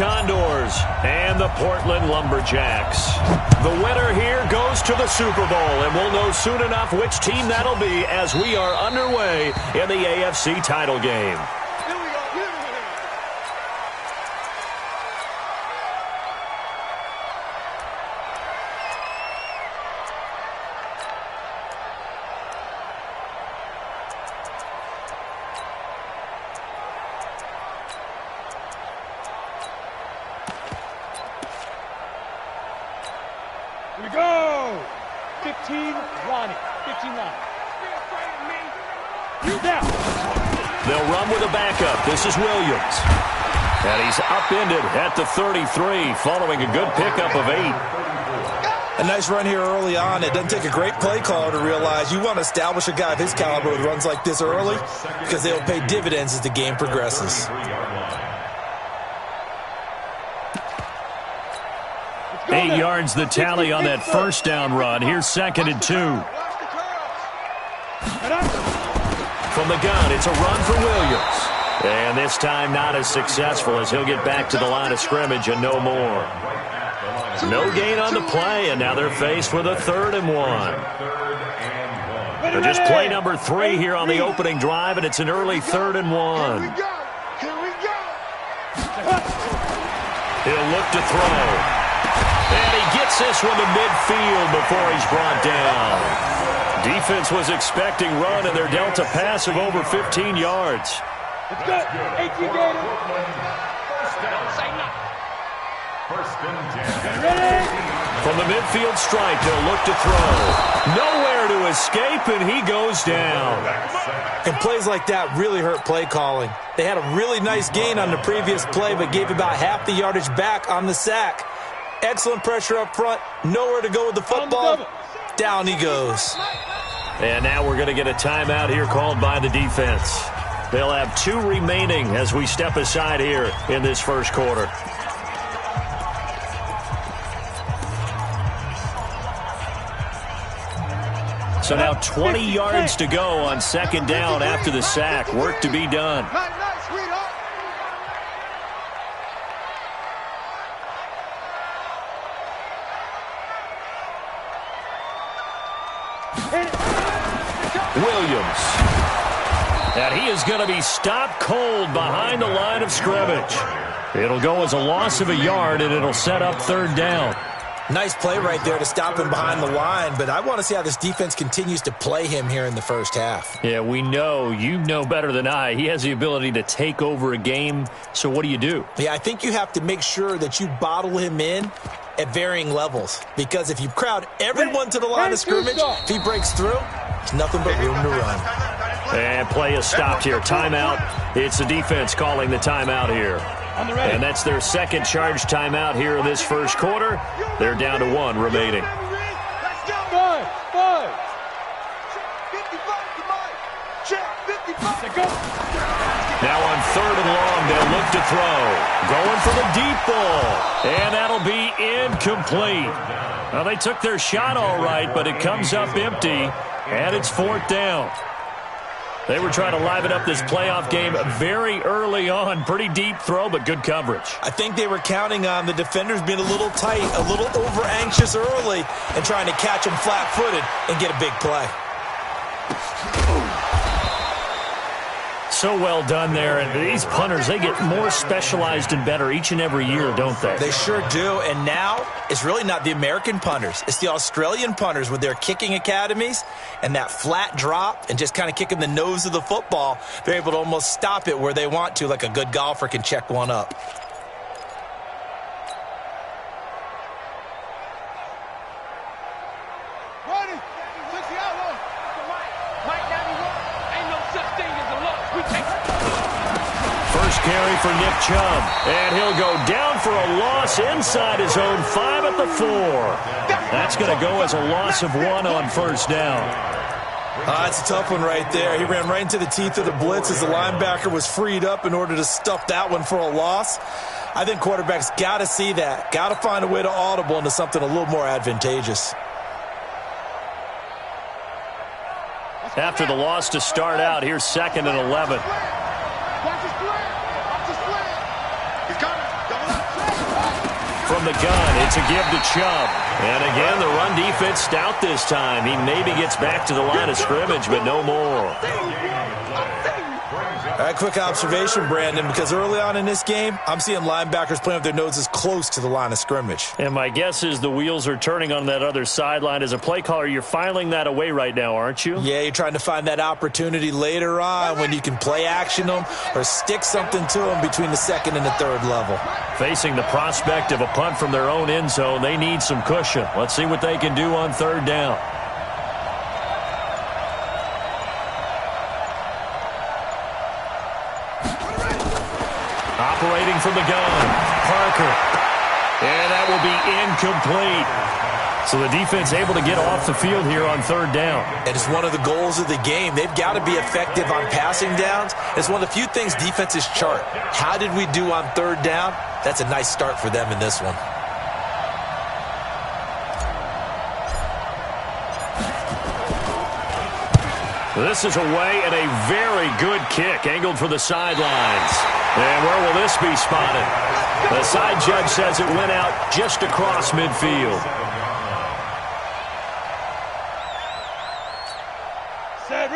Condors and the Portland Lumberjacks. The winner here goes to the Super Bowl, and we'll know soon enough which team that'll be as we are underway in the AFC title game. Here we go! 15, Ronnie. 15 line. Now. They'll run with a backup. This is Williams. And he's upended at the 33 following a good pickup of 8. A nice run here early on. It doesn't take a great play caller to realize you want to establish a guy of his caliber with runs like this early because they'll pay dividends as the game progresses. 8 yards the tally on that first down run. Here's 2nd and 2. From the gun, it's a run for Williams. And this time not as successful as he'll get back to the line of scrimmage and no more. No gain on the play, and now they're faced with a 3rd and 1. They're just play number 3 here on the opening drive, and it's an early 3rd and 1. He'll look to throw. And he gets this one to midfield before he's brought down. Defense was expecting run, and they're dealt a pass of over 15 yards. It's good. 18 Gators. From the midfield stripe, they'll look to throw. Nowhere to escape, and he goes down. And plays like that really hurt play calling. They had a really nice gain on the previous play, but gave about half the yardage back on the sack. Excellent pressure up front. Nowhere to go with the football. Down he goes. And now we're going to get a timeout here called by the defense. They'll have 2 remaining as we step aside here in this first quarter. So now 20 yards to go on 2nd down after the sack. Work to be done. Williams. And he is going to be stopped cold behind the line of scrimmage. It'll go as a loss of a yard, and it'll set up 3rd down. Nice play right there to stop him behind the line, but I want to see how this defense continues to play him here in the first half. Yeah, we know. You know better than I. He has the ability to take over a game, so what do? Yeah, I think you have to make sure that you bottle him in at varying levels, because if you crowd everyone to the line of scrimmage, if he breaks through, there's nothing but room to run. And play is stopped here. Timeout. It's the defense calling the timeout here. And that's their 2nd charge timeout here in this first quarter. They're down to 1 remaining. Now on 3rd and long, they'll look to throw. Going for the deep ball. And that'll be incomplete. Well, they took their shot all right, but it comes up empty. And it's 4th down. They were trying to liven up this playoff game very early on. Pretty deep throw, but good coverage. I think they were counting on the defenders being a little tight, a little over-anxious early, and trying to catch them flat-footed and get a big play. So well done there. And these punters, they get more specialized and better each and every year, don't they? They sure do. And now it's really not the American punters. It's the Australian punters with their kicking academies and that flat drop and just kind of kicking the nose of the football. They're able to almost stop it where they want to, like a good golfer can check one up. Carry for Nick Chubb, and he'll go down for a loss inside his own 5 at the 4. That's going to go as a loss of 1 on 1st down. That's a tough one right there. He ran right into the teeth of the blitz as the linebacker was freed up in order to stuff that one for a loss. I think quarterbacks got to see that, got to find a way to audible into something a little more advantageous. After the loss to start out, here's 2nd and 11. from the gun. It's a give to Chubb. And again, the run defense stout this time. He maybe gets back to the line of scrimmage, but no more. All right, quick observation, Brandon, because early on in this game, I'm seeing linebackers playing with their noses close to the line of scrimmage. And my guess is the wheels are turning on that other sideline. As a play caller, you're filing that away right now, aren't you? Yeah, you're trying to find that opportunity later on when you can play action them or stick something to them between the second and the third level. Facing the prospect of a punt from their own end zone, they need some cushion. Let's see what they can do on third down. Operating from the gun, Parker. And that will be incomplete. So the defense able to get off the field here on third down. And it's one of the goals of the game. They've got to be effective on passing downs. It's one of the few things defenses chart. How did we do on third down? That's a nice start for them in this one. This is away and a very good kick, angled for the sidelines. And where will this be spotted? The side judge says it went out just across midfield.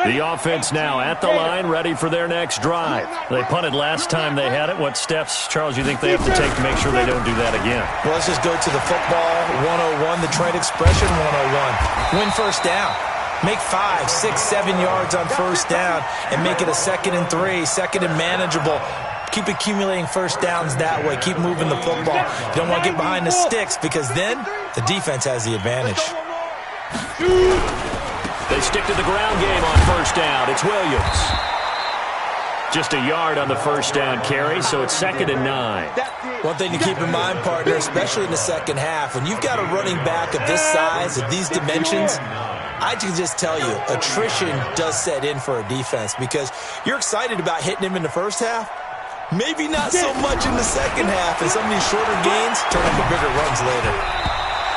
The offense now at the line, ready for their next drive. They punted last time they had it. What steps, Charles, you think they have to take to make sure they don't do that again? Well, let's just go to the football 101, the trade expression 101. Win first down. Make 5, 6, 7 yards on first down and make it a 2nd and 3, 2nd and manageable. Keep accumulating first downs that way. Keep moving the football. You don't want to get behind the sticks because then the defense has the advantage. They stick to the ground game on first down. It's Williams. Just a yard on the first down carry, so it's 2nd and 9. One thing to keep in mind, partner, especially in the second half, when you've got a running back of this size, of these dimensions, I can just tell you, attrition does set in for a defense because you're excited about hitting him in the first half. Maybe not so much in the second half, and some of these shorter gains turn into bigger runs later.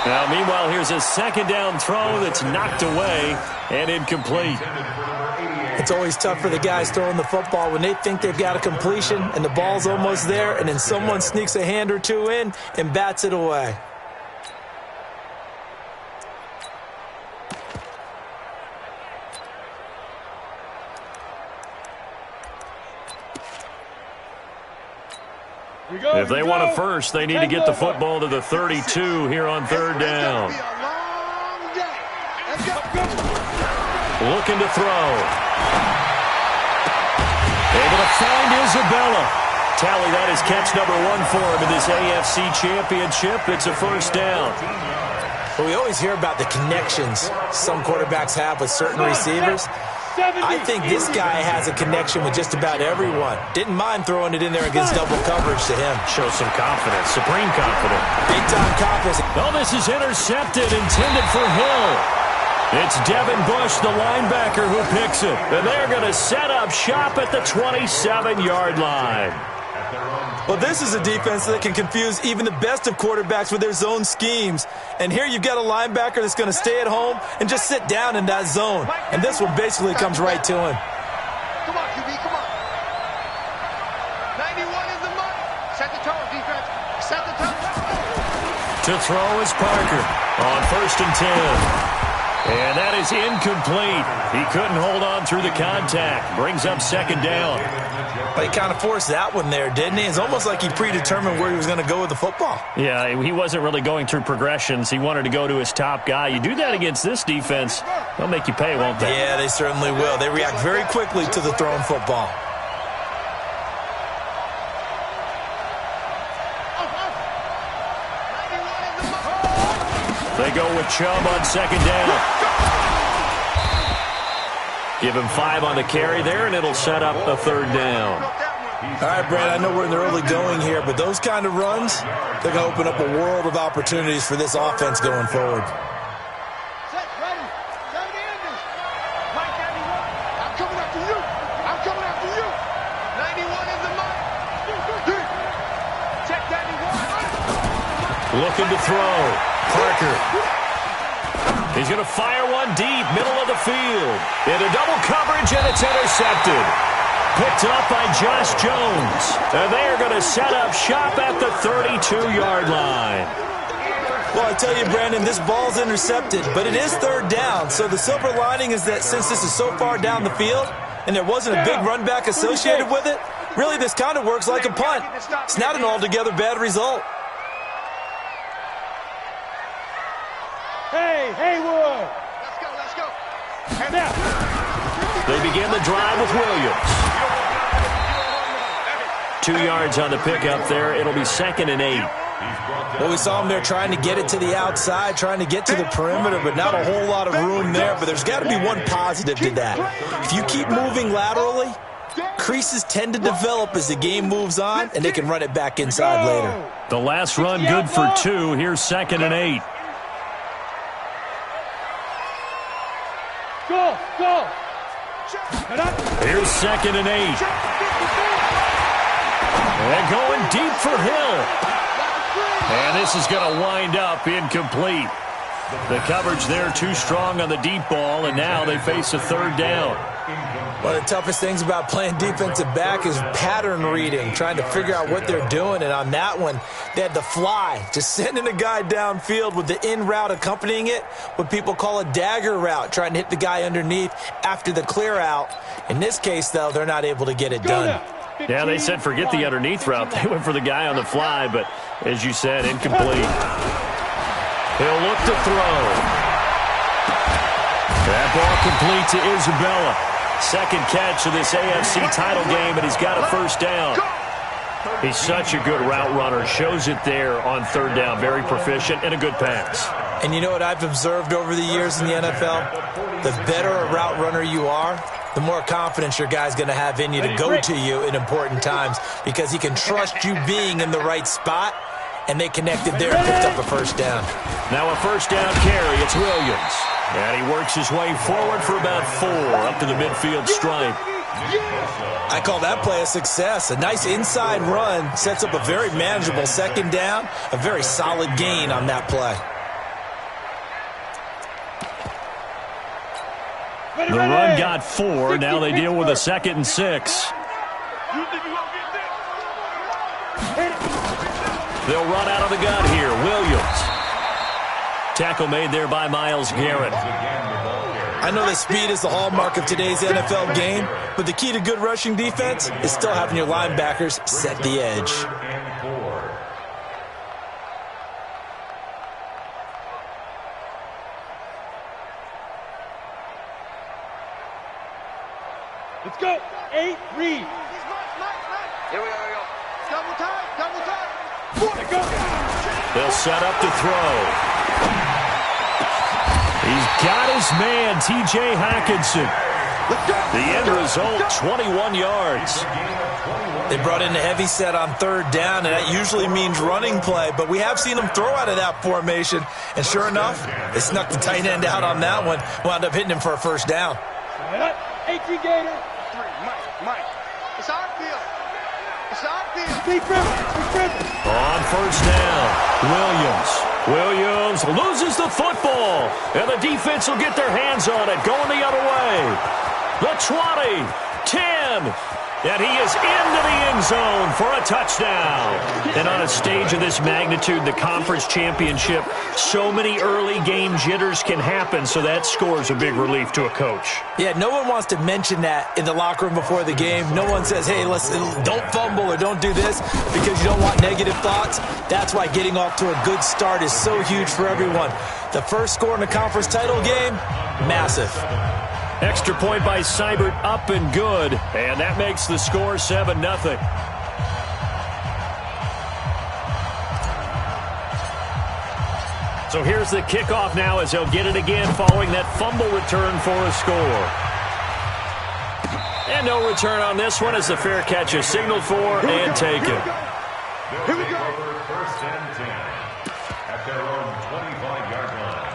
Now, meanwhile, here's a second down throw that's knocked away and incomplete. It's always tough for the guys throwing the football when they think they've got a completion and the ball's almost there, and then someone sneaks a hand or two in and bats it away. If they want a first, they need to get the football to the 32 here on third down. Looking to throw. Able to find Isabella. Tally, that is catch number 1 for him in this AFC Championship. It's a first down. Well, we always hear about the connections some quarterbacks have with certain receivers. I think this guy has a connection with just about everyone. Didn't mind throwing it in there against double coverage to him. Shows some confidence, supreme confidence. Big-time confidence. Oh, this is intercepted, intended for Hill. It's Devin Bush, the linebacker, who picks it. And they're going to set up shop at the 27-yard line. Well, this is a defense that can confuse even the best of quarterbacks with their zone schemes. And here you've got a linebacker that's going to stay at home and just sit down in that zone. And this one basically comes right to him. Come on, QB, come on. 91 is the money. Set the tone, defense. Set the tone. To throw is Parker on 1st and 10. And that is incomplete. He couldn't hold on through the contact. Brings up 2nd down. But he kind of forced that one there, didn't he? It's almost like he predetermined where he was going to go with the football. Yeah, he wasn't really going through progressions. He wanted to go to his top guy. You do that against this defense, they'll make you pay, won't they? Yeah, they certainly will. They react very quickly to the thrown football. They go with Chubb on 2nd down. Give him 5 on the carry there, and it'll set up a 3rd down. All right, Brad, I know we're in the early going here, but those kind of runs, they're going to open up a world of opportunities for this offense going forward. Set, ready. Set it in. Mike 91. I'm coming after you. I'm coming after you. 91 is the money. Check 91. Looking to throw. Parker. He's going to fire one deep, middle of the field. Into double coverage, and it's intercepted. picked up by Josh Jones. And they are going to set up shop at the 32-yard line. Well, I tell you, Brandon, this ball's intercepted, but it is third down. So the silver lining is that since this is so far down the field and there wasn't a big run back associated with it, really this kind of works like a punt. It's not an altogether bad result. Hey, Haywood. Let's go. And now. They begin the drive with Williams. 2 yards on the pickup there. It'll be 2nd and 8. Well, we saw him there trying to get it to the outside, trying to get to the perimeter, but not a whole lot of room there. But there's got to be one positive to that. If you keep moving laterally, creases tend to develop as the game moves on, and they can run it back inside later. The last run good for 2. Here's 2nd and 8. Go. Here's 2nd and 8. And going deep for Hill. And this is going to wind up incomplete. The coverage there too strong on the deep ball, and now they face a 3rd down. One of the toughest things about playing defensive back is pattern reading, trying to figure out what they're doing. And on that one, they had the fly, just sending a guy downfield with the in route accompanying it, what people call a dagger route, trying to hit the guy underneath after the clear out. In this case, though, they're not able to get it done. Yeah, they said forget the underneath route. They went for the guy on the fly, but as you said, incomplete. He'll look to throw. That ball complete to Isabella. 2nd catch of this AFC title game, and he's got a 1st down. He's such a good route runner. Shows it there on 3rd down. Very proficient and a good pass. And you know what I've observed over the years in the NFL? The better a route runner you are, the more confidence your guy's going to have in you to go to you in important times because he can trust you being in the right spot, and they connected there and picked up a 1st down. Now a 1st down carry. It's Williams. And he works his way forward for about 4 up to the midfield stripe. I call that play a success. A nice inside run sets up a very manageable 2nd down, a very solid gain on that play. The run got 4. Now they deal with a 2nd and 6. They'll run out of the gun here. Williams. Tackle made there by Myles Garrett. I know that speed is the hallmark of today's NFL game, but the key to good rushing defense is still having your linebackers set the edge. Let's go. 8, read. Here we go. Double time. Let's go. They'll set up to throw. He's got his man, T.J. Hockenson. The end result, 21 yards. They brought in a heavy set on 3rd down, and that usually means running play, but we have seen them throw out of that formation, and sure enough, they snuck the tight end out on that one, wound up hitting him for a 1st down. 18 Gator. Mike. It's our field. Speed Rivers. On 1st down, Williams loses the football, and the defense will get their hands on it, going the other way. The 20, 10, and he is into the end zone for a touchdown. And on a stage of this magnitude, the conference championship, so many early game jitters can happen, so that scores a big relief to a coach. Yeah, no one wants to mention that in the locker room before the game. No one says, hey, listen, don't fumble or don't do this because you don't want negative thoughts. That's why getting off to a good start is so huge for everyone. The first score in the conference title game, massive. Extra point by Seibert, up and good, and that makes the score 7-0. So here's the kickoff now as they'll get it again following that fumble return for a score. And no return on this one as the fair catch is signaled for and taken. Here we go. 1st and 10 at their own 25-yard line.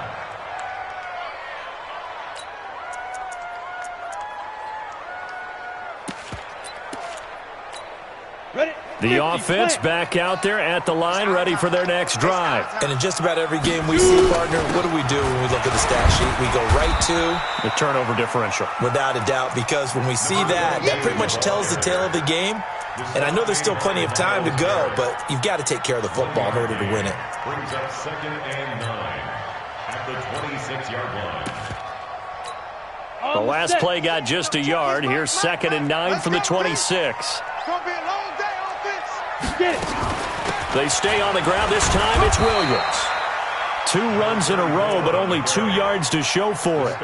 The offense back out there at the line, ready for their next drive. And in just about every game we see, partner, what do we do when we look at the stat sheet? We go right to the turnover differential. Without a doubt, because when we see that, that pretty much tells the tale of the game. And I know there's still plenty of time to go, but you've got to take care of the football in order to win it. Brings up 2nd and 9 at the 26-yard line. The last play got just a yard. Here's 2nd and 9 from the 26. They stay on the ground. This time it's Williams. 2 runs in a row, but only 2 yards to show for it.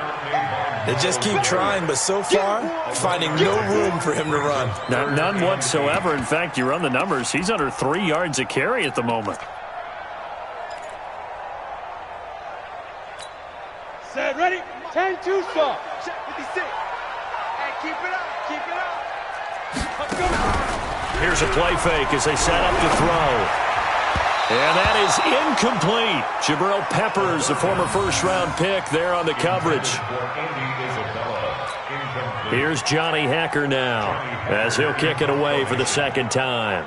They just keep trying, but so far, finding no room for him to run. None whatsoever. In fact, you run the numbers. He's under 3 yards a carry at the moment. Set, ready? 10-2 stop. Check 56. Hey, keep it up. Keep it up. Let's go. Here's a play fake as they set up to throw. And that is incomplete. Jabril Peppers, the former first-round pick, there on the coverage. Here's Johnny Hecker now as he'll kick it away for the 2nd time.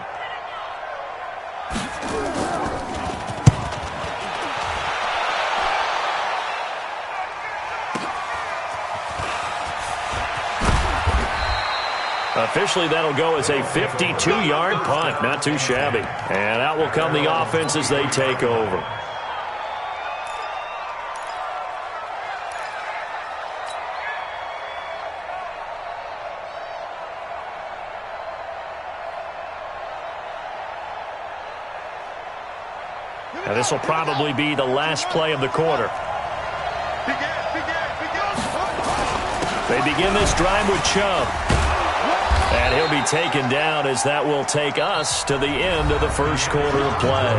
Officially, that'll go as a 52-yard punt. Not too shabby. And out will come the offense as they take over. Now, this will probably be the last play of the quarter. They begin this drive with Chubb. And he'll be taken down as that will take us to the end of the first quarter of play.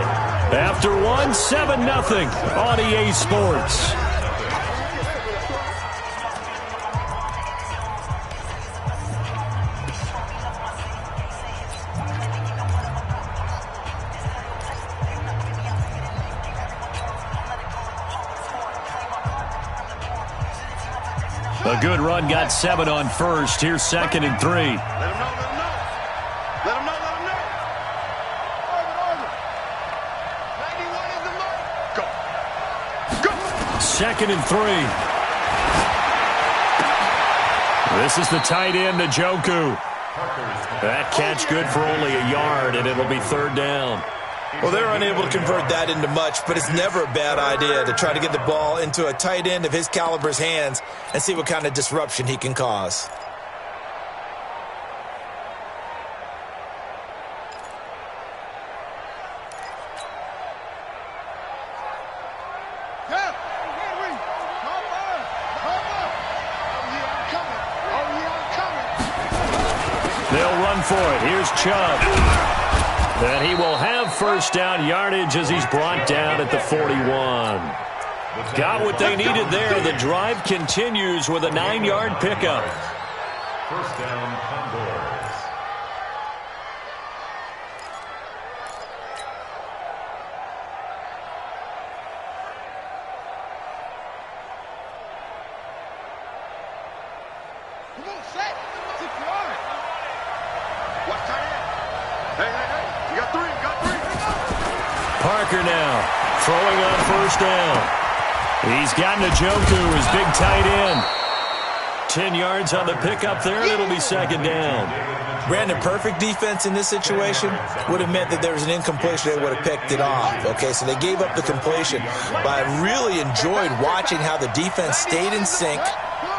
After one, 7-0 on EA Sports. A good run, got 7 on first. Here's 2nd and 3. Let him know, let him know. Let him know, let him know. Order. 91 is the mark. Go. Go. 2nd and 3. This is the tight end, Njoku. That catch good for only a yard, and it'll be 3rd down. Well, they're unable to convert that into much, but it's never a bad idea to try to get the ball into a tight end of his caliber's hands and see what kind of disruption he can cause. They'll run for it. Here's Chubb. And he will have first down yardage as he's brought down at the 41. Got what they needed there. The drive continues with a 9-yard pickup. First down, Condors. Come on, set. Watch tight end. Hey. You got 3. Parker now throwing on first down. He's got Njoku, his big tight end. 10 yards on the pickup there, and it'll be 2nd down. Brandon, perfect defense in this situation would have meant that there was an incompletion. They would have picked it off. Okay, so they gave up the completion. But I really enjoyed watching how the defense stayed in sync,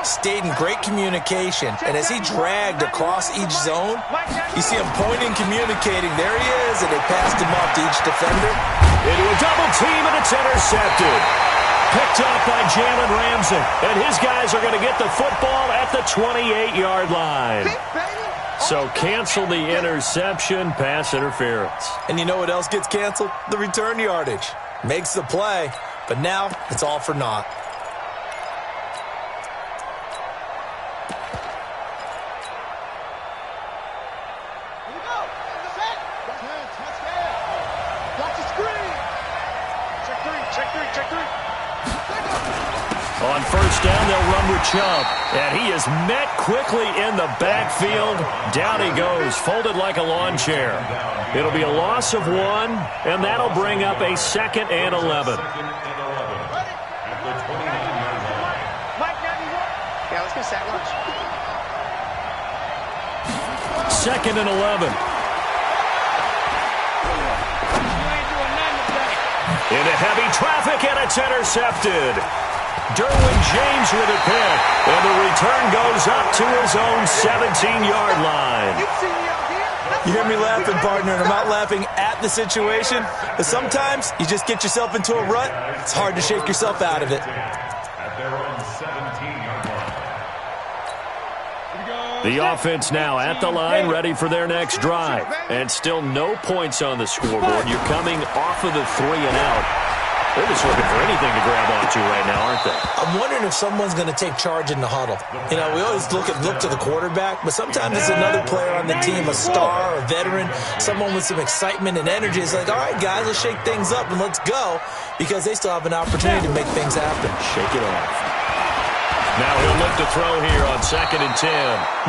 stayed in great communication, and as he dragged across each zone, you see him pointing, communicating. There he is, and they passed him off to each defender. Into a double team, and it's intercepted. Picked up by Jalen Ramsey, and his guys are going to get the football at the 28-yard line. So cancel the interception, pass interference. And you know what else gets canceled? The return yardage. Makes the play, but now it's all for naught. On first down, they'll run with Chubb. And he is met quickly in the backfield. Down he goes, folded like a lawn chair. It'll be a loss of 1, and that'll bring up a 2nd and 11. Yeah, let's go sack lunch. 2nd and 11. Into heavy traffic, and it's intercepted. Derwin James with a pick, and the return goes up to his own 17-yard line. You hear me laughing, partner, and I'm not laughing at the situation, but sometimes you just get yourself into a rut. It's hard to shake yourself out of it. At their own 17-yard line. The offense now at the line, ready for their next drive. And still no points on the scoreboard. You're coming off of the 3 and out. They're just looking for anything to grab onto right now, aren't they? I'm wondering if someone's going to take charge in the huddle. You know, we always look to the quarterback, but sometimes it's another player on the team, a star, a veteran, someone with some excitement and energy. It's like, all right, guys, let's shake things up and let's go, because they still have an opportunity to make things happen. Shake it off. Now he'll look to throw here on 2nd and 10.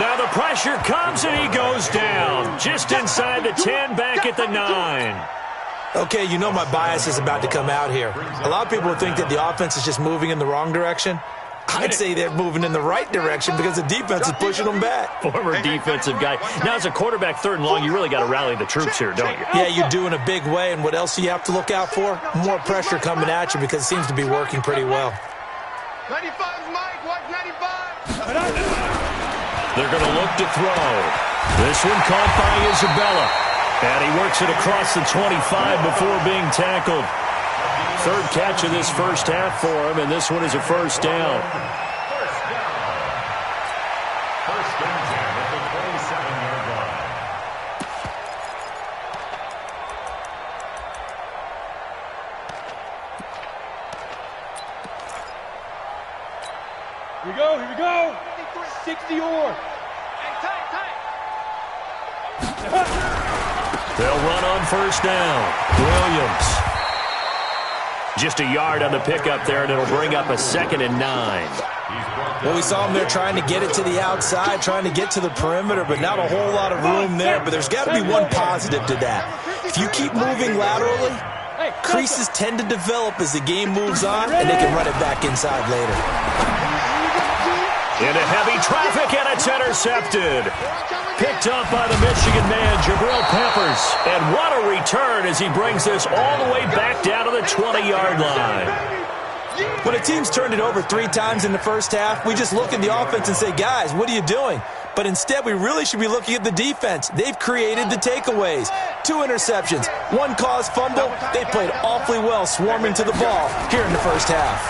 Now the pressure comes and he goes down. Just inside the 10, back at the 9. Okay, you know my bias is about to come out here. A lot of people think that the offense is just moving in the wrong direction. I'd say they're moving in the right direction because the defense is pushing them back. Former defensive guy. Now, as a quarterback, 3rd and long, you really got to rally the troops here, don't you? Yeah, you do in a big way. And what else do you have to look out for? More pressure coming at you because it seems to be working pretty well. 95's Mike. Watch 95. They're going to look to throw. This one caught by Isabella. And he works it across the 25 before being tackled. 3rd catch of this first half for him, and this one is a first down. First and 10 at the 27-yard line. Here we go, here we go. 60 or. They'll run on first down. Williams. Just a yard on the pickup there, and it'll bring up a 2nd and 9. Well, we saw him there trying to get it to the outside, trying to get to the perimeter, but not a whole lot of room there. But there's got to be one positive to that. If you keep moving laterally, creases tend to develop as the game moves on, and they can run it back inside later. Into heavy traffic, and it's intercepted. Picked up by the Michigan man, Jabril Peppers. And what a return as he brings this all the way back down to the 20-yard line. When a team's turned it over 3 times in the first half, we just look at the offense and say, guys, what are you doing? But instead, we really should be looking at the defense. They've created the takeaways. 2 interceptions, 1 caused fumble. They played awfully well swarming to the ball here in the first half.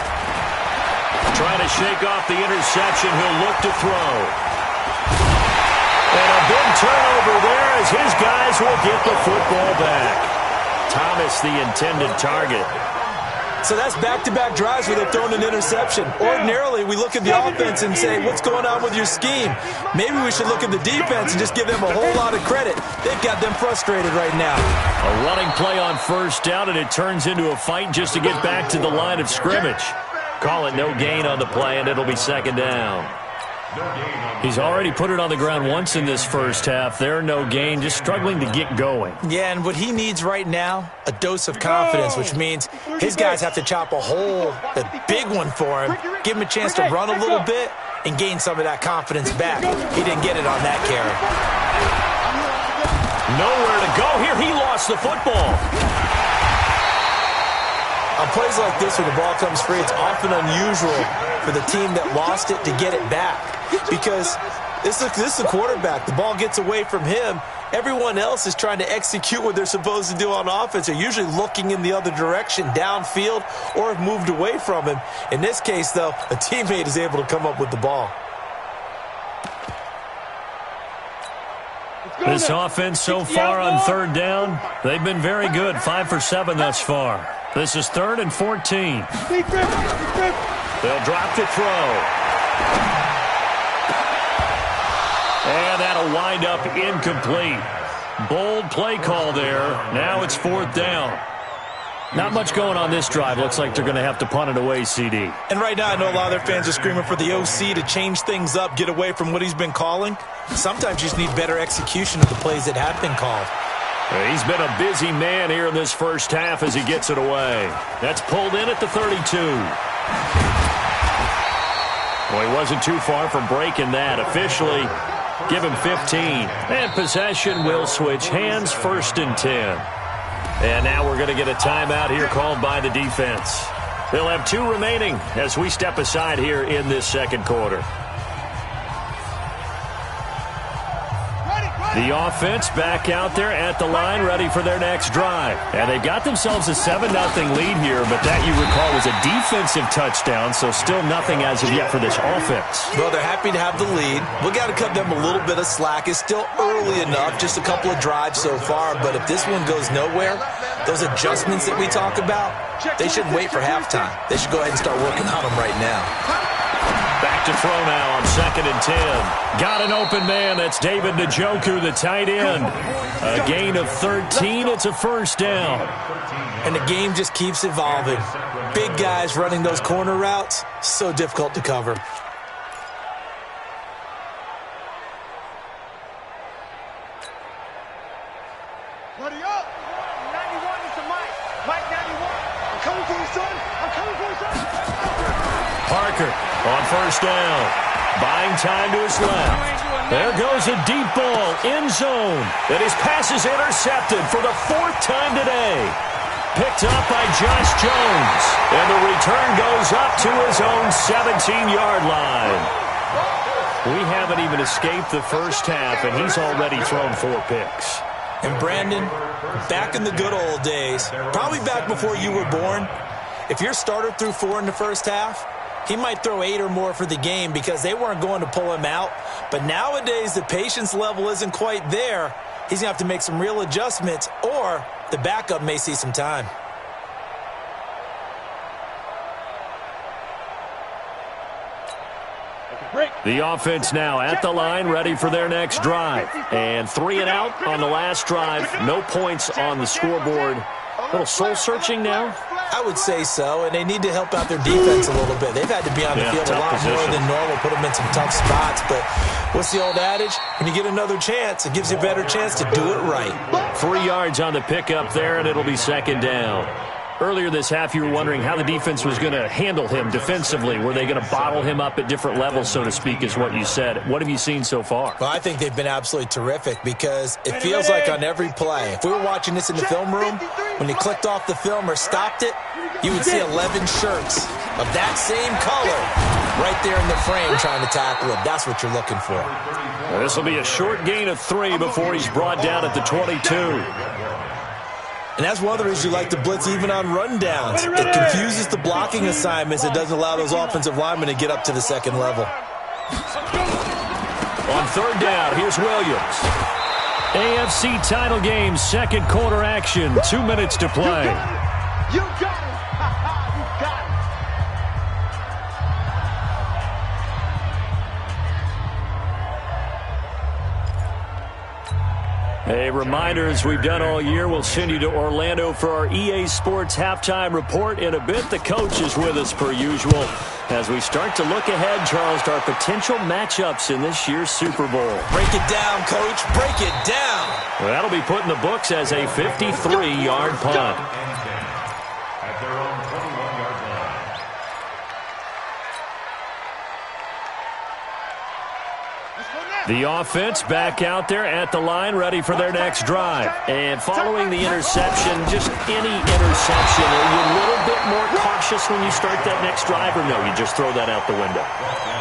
Trying to shake off the interception, he'll look to throw. And a big turnover there as his guys will get the football back. Thomas, the intended target. So that's back-to-back drives where they've thrown an interception. Ordinarily, we look at the offense and say, what's going on with your scheme? Maybe we should look at the defense and just give them a whole lot of credit. They've got them frustrated right now. A running play on first down, and it turns into a fight just to get back to the line of scrimmage. Call it no gain on the play, and it'll be 2nd down. He's already put it on the ground once in this first half. There, no gain, just struggling to get going. Yeah, and what he needs right now, a dose of confidence, which means his guys have to chop a big one for him, give him a chance to run a little bit, and gain some of that confidence back. He didn't get it on that carry. Nowhere to go here. He lost the football. On plays like this where the ball comes free, it's often unusual for the team that lost it to get it back. Because this is the quarterback. The ball gets away from him. Everyone else is trying to execute what they're supposed to do on offense. They're usually looking in the other direction, downfield, or have moved away from him. In this case, though, a teammate is able to come up with the ball. This offense so far on 3rd down, they've been very good. 5 for 7 thus far. This is 3rd and 14. They'll drop to throw. And that'll wind up incomplete. Bold play call there. Now it's 4th down. Not much going on this drive. Looks like they're going to have to punt it away, CD. And right now, I know a lot of their fans are screaming for the OC to change things up, get away from what he's been calling. Sometimes you just need better execution of the plays that have been called. He's been a busy man here in this first half as he gets it away. That's pulled in at the 32. Well, he wasn't too far from breaking that. Officially, give him 15. And possession will switch hands, 1st and 10. And now we're going to get a timeout here called by the defense. They'll have 2 remaining as we step aside here in this second quarter. The offense back out there at the line, ready for their next drive. And they've got themselves a 7-0 lead here, but that, you recall, was a defensive touchdown, so still nothing as of yet for this offense. Well, they're happy to have the lead. We got to cut them a little bit of slack. It's still early enough, just a couple of drives so far, but if this one goes nowhere, those adjustments that we talk about, they shouldn't wait for halftime. They should go ahead and start working on them right now. Back to throw now on 2nd and 10. Got an open man. That's David Njoku, the tight end. A gain of 13. It's a 1st down. And the game just keeps evolving. Big guys running those corner routes, so difficult to cover. Ready up. 91 is the Mike. Mike 91. I'm coming for you, son. I'm coming for you, son. Parker on 1st down. Buying time to his left. There goes a deep ball, end zone. And his pass is intercepted for the 4th time today. Picked up by Josh Jones. And the return goes up to his own 17-yard line. We haven't even escaped the first half, and he's already thrown 4 picks. And Brandon, back in the good old days, probably back before you were born, if your starter threw 4 in the first half, he might throw 8 or more for the game because they weren't going to pull him out. But nowadays, the patience level isn't quite there. He's going to have to make some real adjustments, or the backup may see some time. The offense now at the line, ready for their next drive. And 3 and out on the last drive. No points on the scoreboard. A little soul-searching now? I would say so, and they need to help out their defense a little bit. They've had to be on the field a lot more than normal, put them in some tough spots. But what's the old adage? When you get another chance, it gives you a better chance to do it right. 3 yards on the pickup there, and it'll be 2nd down. Earlier this half, you were wondering how the defense was going to handle him defensively. Were they going to bottle him up at different levels, so to speak, is what you said. What have you seen so far? Well, I think they've been absolutely terrific because it feels like on every play, if we were watching this in the film room, when you clicked off the film or stopped it, you would see 11 shirts of that same color right there in the frame trying to tackle him. That's what you're looking for. Well, this will be a short gain of 3 before he's brought down at the 22. And that's one of the reasons you like to blitz even on rundowns. It confuses the blocking assignments. It doesn't allow those offensive linemen to get up to the second level. On 3rd down, here's Williams. AFC title game, second quarter action. 2 minutes to play. You got it. You got it. A reminder, as we've done all year, we'll send you to Orlando for our EA Sports halftime report. In a bit, the coach is with us per usual as we start to look ahead, Charles, to our potential matchups in this year's Super Bowl. Break it down, Coach. Break it down. Well, that'll be put in the books as a 53-yard punt. At their own 21-yard line. The offense back out there at the line, ready for their next drive. And following the interception, just any interception, are you a little bit more cautious when you start that next drive, or no, you just throw that out the window?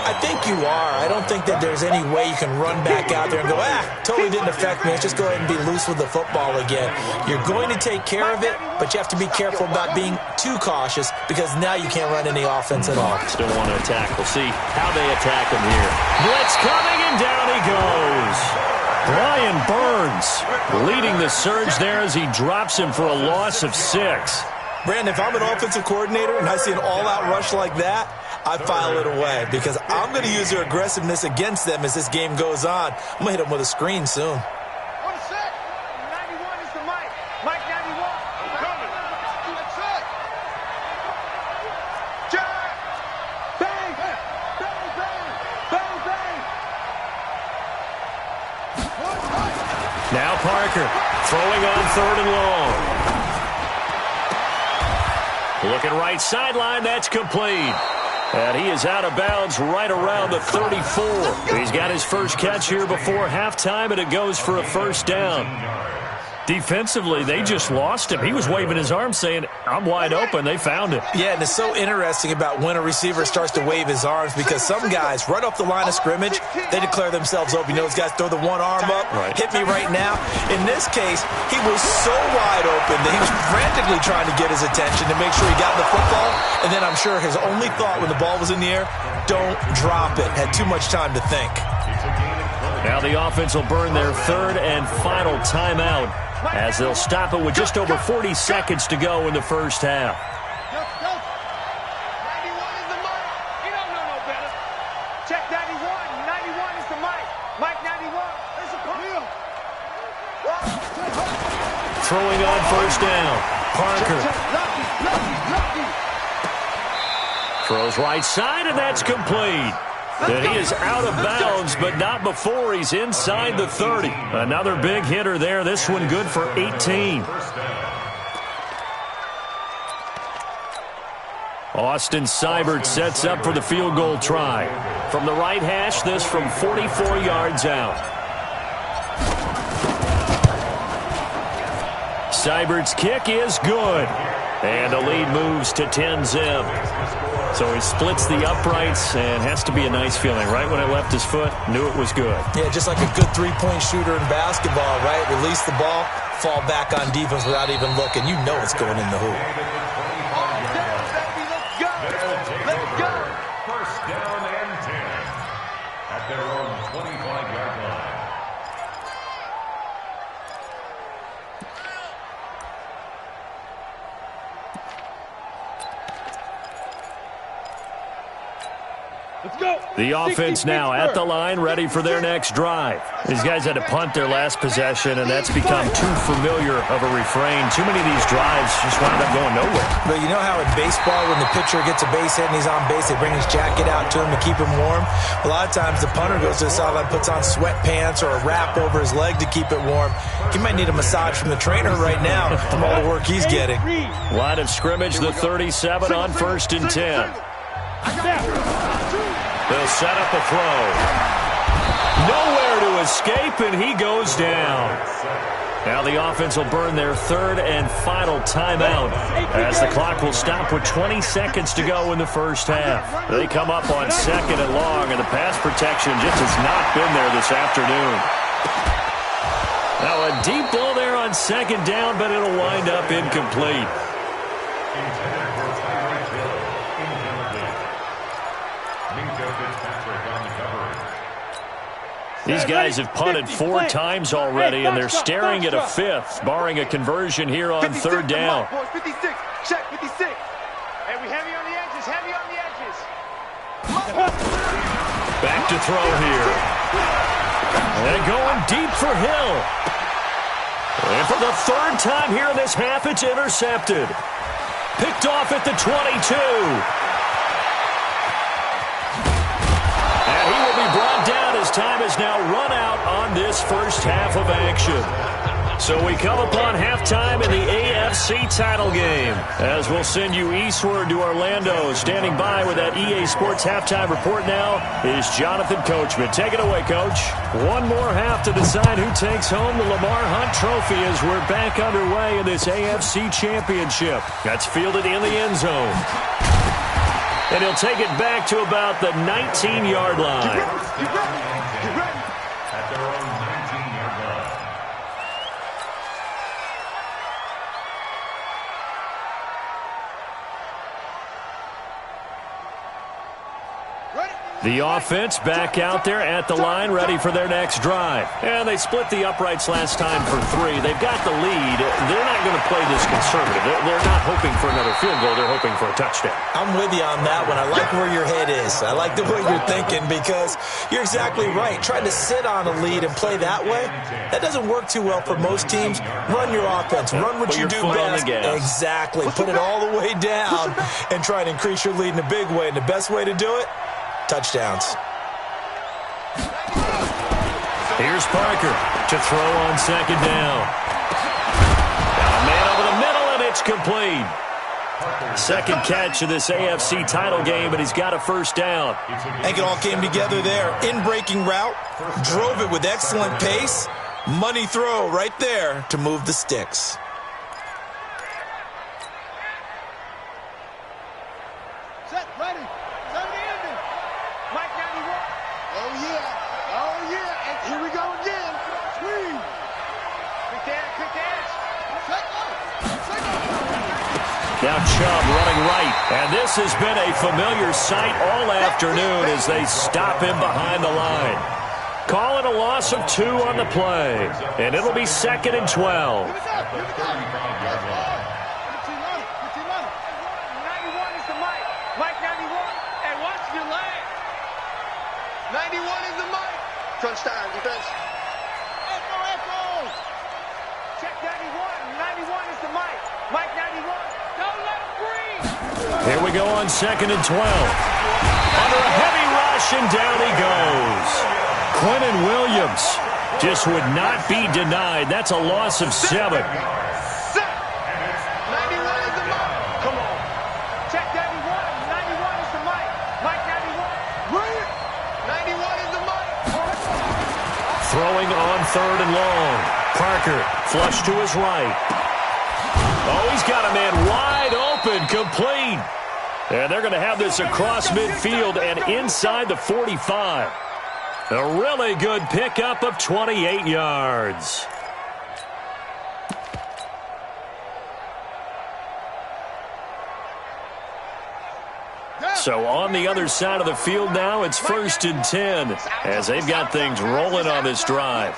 I think you are. I don't think that there's any way you can run back out there and go, totally didn't affect me. Let's just go ahead and be loose with the football again. You're going to take care of it, but you have to be careful about being too cautious because now you can't run any offense at all. Still want to attack. We'll see how they attack him here. Blitz coming, and down he goes. Brian Burns leading the surge there as he drops him for a loss of 6. Brandon, if I'm an offensive coordinator and I see an all-out rush like that, I file it away because I'm going to use their aggressiveness against them as this game goes on. I'm going to hit them with a screen soon. 1 sec. 91 is the Mike. Mike 91. Coming. Throwing on 3rd and long. Looking right sideline. That's complete. And he is out of bounds right around the 34. He's got his first catch here before halftime, and it goes for a first down. Defensively, they just lost him. He was waving his arms saying, I'm wide open. They found him. Yeah, and it's so interesting about when a receiver starts to wave his arms because some guys, right off the line of scrimmage, they declare themselves open. You know, those guys throw the one arm up, hit me right now. In this case, he was so wide open that he was frantically trying to get his attention to make sure he got the football. And then I'm sure his only thought when the ball was in the air, don't drop it. Had too much time to think. Now the offense will burn their 3rd and final timeout, as they'll stop it with just over 40 seconds to go in the first half. 91 is the mic. You don't know no better. Check 91. 91 is the mic. Mike 91. There's a Camille. Throwing on first down. Parker. Throws right side, and that's complete. And he is out of bounds, but not before he's inside the 30. Another big hitter there. This one good for 18. Austin Seibert sets up for the field goal try. From the right hash, this from 44 yards out. Seibert's kick is good. And the lead moves to 10-zip. So he splits the uprights, and has to be a nice feeling. Right when it left his foot, knew it was good. Yeah, just like a good three-point shooter in basketball, right? Release the ball, fall back on defense without even looking. You know it's going in the hoop. Let's go. First down and 10 at their own 25-yard line. Let's go. The offense now at the line, ready for their next drive. These guys had to punt their last possession, and that's become too familiar of a refrain. Too many of these drives just wound up going nowhere. But you know how in baseball, when the pitcher gets a base hit and he's on base, they bring his jacket out to him to keep him warm? A lot of times the punter goes to the sideline, puts on sweatpants or a wrap over his leg to keep it warm. He might need a massage from the trainer right now from all the work he's getting. Line of scrimmage, the 37 on 1st and 10. They'll set up a throw. Nowhere to escape, and he goes down. Now the offense will burn their 3rd and final timeout, as the clock will stop with 20 seconds to go in the first half. They come up on 2nd and long, and the pass protection just has not been there this afternoon. Now a deep ball there on 2nd down, but it'll wind up incomplete. These guys have punted 4 times already, and they're staring at a 5th, barring a conversion here on 3rd down. 56. Check 56. Hey, we heavy on the edges. Heavy on the edges. Back to throw here. And going deep for Hill. And for the 3rd time here in this half, it's intercepted. Picked off at the 22. And he will be brought down as time has now run out on this first half of action. So we come upon halftime in the AFC title game, as we'll send you eastward to Orlando. Standing by with that EA Sports halftime report now is Jonathan Coachman. Take it away, Coach. One more half to decide who takes home the Lamar Hunt Trophy as we're back underway in this AFC Championship. That's fielded in the end zone. And he'll take it back to about the 19-yard line. Get ready. At their own 19-yard line. The offense back out there at the line, ready for their next drive. And they split the uprights last time for 3. They've got the lead. They're not going to play this conservative. They're not hoping for another field goal. They're hoping for a touchdown. I'm with you on that one. I like where your head is. I like the way you're thinking, because you're exactly right. Trying to sit on a lead and play that way, that doesn't work too well for most teams. Run your offense. Run what you do best. Exactly. Put it all the way down and try and increase your lead in a big way. And the best way to do it, touchdowns. Here's Parker to throw on 2nd down. That's complete. Second catch of this AFC title game, but he's got a first down. I think it all came together there. In-breaking route, drove it with excellent pace. Money throw right there to move the sticks. Set, ready. 70 ending. Mike 91. Oh, yeah. Oh, yeah. And here we go again. Squeeze. Quick dance. Set up. Now Chubb running right, and this has been a familiar sight all afternoon as they stop him behind the line. Call it a loss of 2 on the play, and it'll be 2nd and 12. 91 is the Mike. Mike 91. And watch your leg. 91 is the Mike. Touchdown, defense. Echo. Check 91. 91 is the Mike. Mike 91. Don't let him breathe. Here we go on 2nd and 12. Under a heavy rush, and down he goes. Quentin Williams just would not be denied. That's a loss of 7. 91 is the Mike. Come on. Check 91. 91 is the Mike. Mike 91. Bring it. 91 is the Mike. Throwing on 3rd and long. Parker flush to his right. Oh, he's got a man wide open, complete. And they're going to have this across midfield and inside the 45. A really good pickup of 28 yards. So on the other side of the field now, it's 1st and 10 as they've got things rolling on this drive.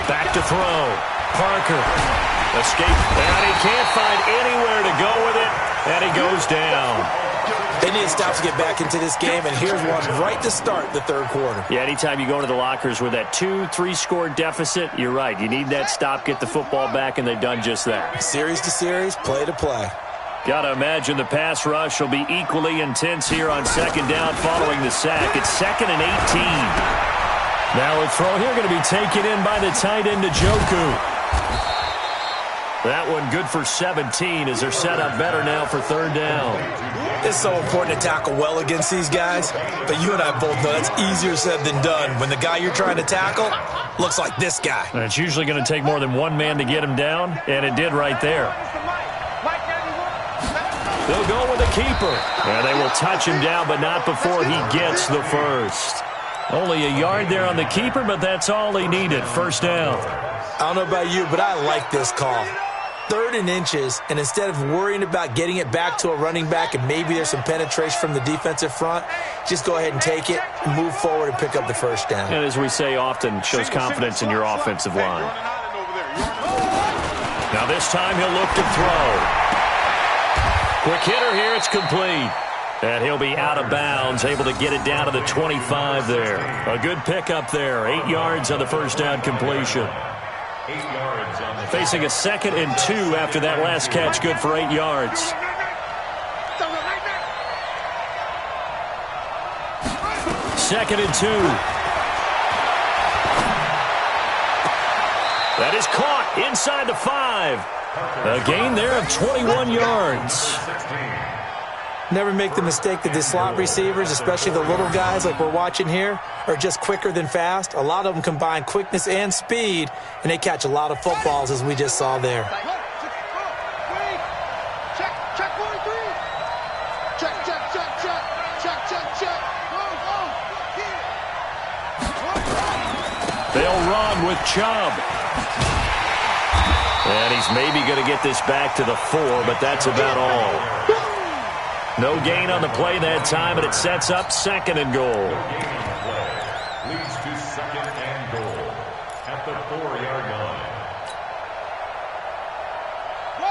Back to throw. Parker. Escape. And he can't find anywhere to go with it. And he goes down. They need stops to get back into this game, and here's one right to start the 3rd quarter. Yeah, anytime you go into the lockers with that 2-3 score deficit, you're right. You need that stop, get the football back, and they've done just that. Series to series, play to play. Got to imagine the pass rush will be equally intense here on 2nd down following the sack. It's 2nd and 18. Now a throw here going to be taken in by the tight end, Njoku. That one good for 17 as they're set up better now for 3rd down. It's so important to tackle well against these guys, but you and I both know that's easier said than done when the guy you're trying to tackle looks like this guy. And it's usually going to take more than one man to get him down, and it did right there. They'll go with the keeper, and they will touch him down, but not before he gets the first. Only a yard there on the keeper, but that's all he needed. 1st down. I don't know about you, but I like this call. 3rd and inches, and instead of worrying about getting it back to a running back and maybe there's some penetration from the defensive front, just go ahead and take it, move forward, and pick up the 1st down. And as we say often, shows confidence in your offensive line. Now this time he'll look to throw. Quick hitter here, it's complete. And he'll be out of bounds, able to get it down to the 25 there. A good pickup there, 8 yards on the 1st down completion. 8 yards on the Facing a 2nd and 2 after that last catch, good for 8 yards. 2nd and 2. That is caught inside the 5. A gain there of 21 yards. Never make the mistake that the slot receivers, especially the little guys like we're watching here, are just quicker than fast. A lot of them combine quickness and speed, and they catch a lot of footballs, as we just saw there. They'll run with Chubb. And he's maybe going to get this back to the 4, but that's about all. No gain on the play that time, and it sets up 2nd and goal. leads to 2nd and goal at the 4-yard line.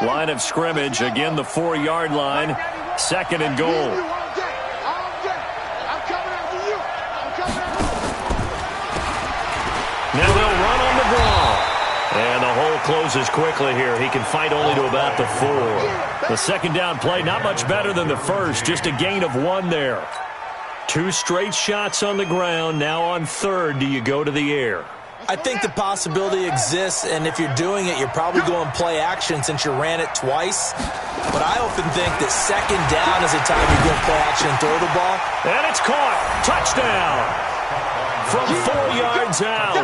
Line of scrimmage, again the 4-yard line, 2nd and goal. Now they'll run on the ball. And the hole closes quickly here. He can fight only to about the 4. The 2nd down play, not much better than the first, just a gain of 1 there. 2 straight shots on the ground. Now on 3rd, do you go to the air? I think the possibility exists, and if you're doing it, you're probably going play action since you ran it twice. But I often think that second down is the time you go play action and throw the ball. And it's caught. Touchdown. From 4 yards out.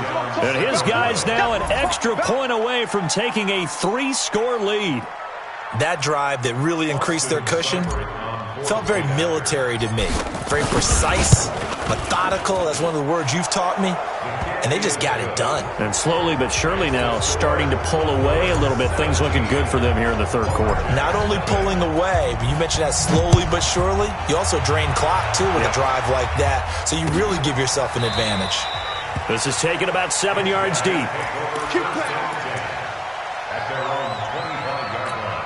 And his guy's now an extra point away from taking a 3-score lead. That drive that really increased their cushion felt very military to me. Very precise, methodical. That's one of the words you've taught me. And they just got it done. And slowly but surely now starting to pull away a little bit. Things looking good for them here in the third quarter. Not only pulling away, but you mentioned that slowly but surely. You also drain clock, too, with a drive like that. So you really give yourself an advantage. This is taken about 7 yards deep. At their own 25-yard line.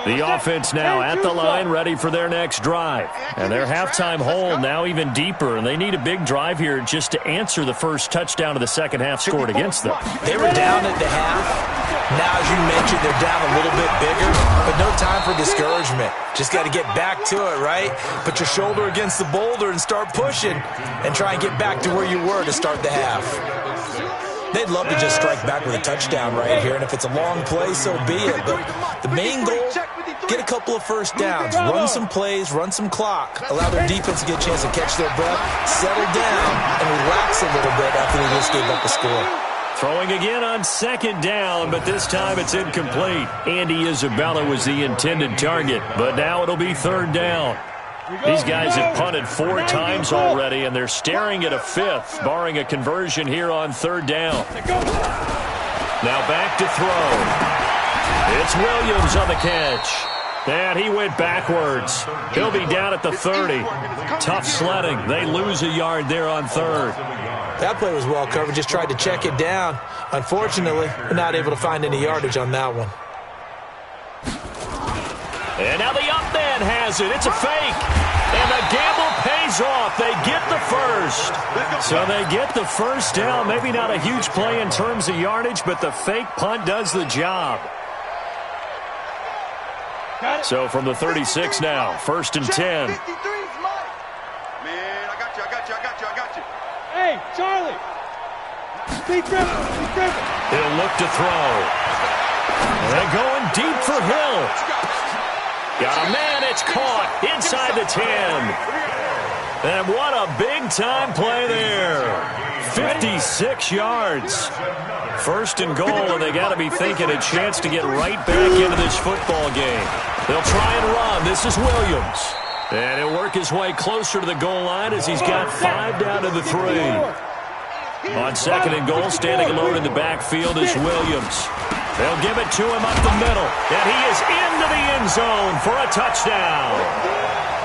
The offense now at the line, ready for their next drive. And their halftime hole now even deeper, and they need a big drive here just to answer the first touchdown of the second half scored against them. They were down at the half. Now, as you mentioned, they're down a little bit bigger, but no time for discouragement. Just got to get back to it, right? Put your shoulder against the boulder and start pushing and try and get back to where you were to start the half. They'd love to just strike back with a touchdown right here, and if it's a long play, so be it. But the main goal, get a couple of first downs, run some plays, run some clock, allow their defense to get a chance to catch their breath, settle down, and relax a little bit after they just gave up a score. Throwing again on second down, but this time it's incomplete. Andy Isabella was the intended target, but now it'll be third down. These guys have punted 4 times already, and they're staring at a 5th, barring a conversion here on third down. Now back to throw. It's Williams on the catch. And he went backwards. He'll be down at the 30. Tough sledding. They lose a yard there on third. That play was well covered. Just tried to check it down. Unfortunately, we're not able to find any yardage on that one. And now the up man has it. It's a fake. And the gamble pays off. They get the first. So they get the first down. Maybe not a huge play in terms of yardage, but the fake punt does the job. So from the 36 now, 1st and 10. Man, I got you. Hey, Charlie. Speed dribble. He'll look to throw. And going deep for Hill. Got a man, it's caught inside the 10. And what a big-time play there. 56 yards. 1st and goal, and they got to be thinking a chance to get right back into this football game. They'll try and run. This is Williams. And he'll work his way closer to the goal line as he's got 5 down to the 3. On 2nd and goal, standing alone in the backfield is Williams. They'll give it to him up the middle, and he is into the end zone for a touchdown.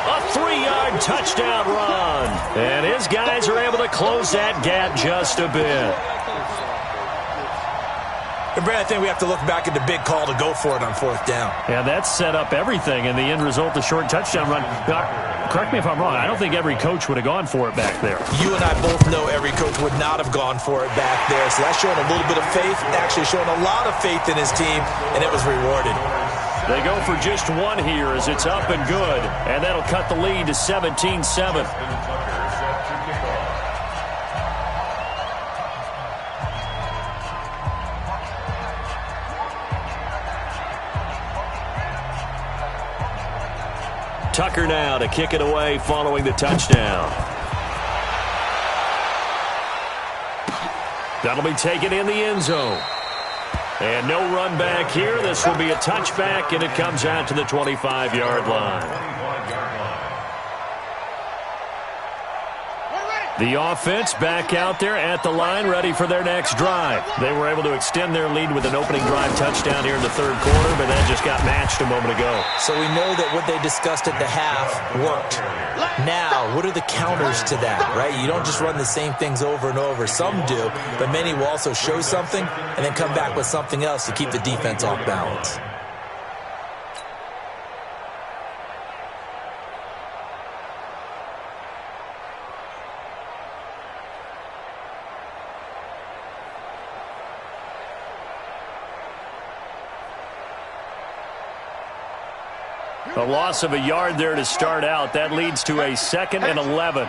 A 3-yard touchdown run, and his guys are able to close that gap just a bit. And Brad, I think we have to look back at the big call to go for it on 4th down. Yeah, that set up everything, and the end result, the short touchdown run. Now, correct me if I'm wrong, I don't think every coach would have gone for it back there. You and I both know every coach would not have gone for it back there, so that's showing a little bit of faith, actually showing a lot of faith in his team, and it was rewarded. They go for just 1 here as it's up and good, and that'll cut the lead to 17-7. Tucker now to kick it away following the touchdown. That'll be taken in the end zone. And no run back here. This will be a touchback, and it comes out to the 25-yard line. The offense back out there at the line, ready for their next drive. They were able to extend their lead with an opening drive touchdown here in the third quarter, but that just got matched a moment ago. So we know that what they discussed at the half worked. Now, what are the counters to that, right? You don't just run the same things over and over. Some do, but many will also show something and then come back with something else to keep the defense off balance. Here A loss of a yard there to start out. That leads to a 2nd and 11.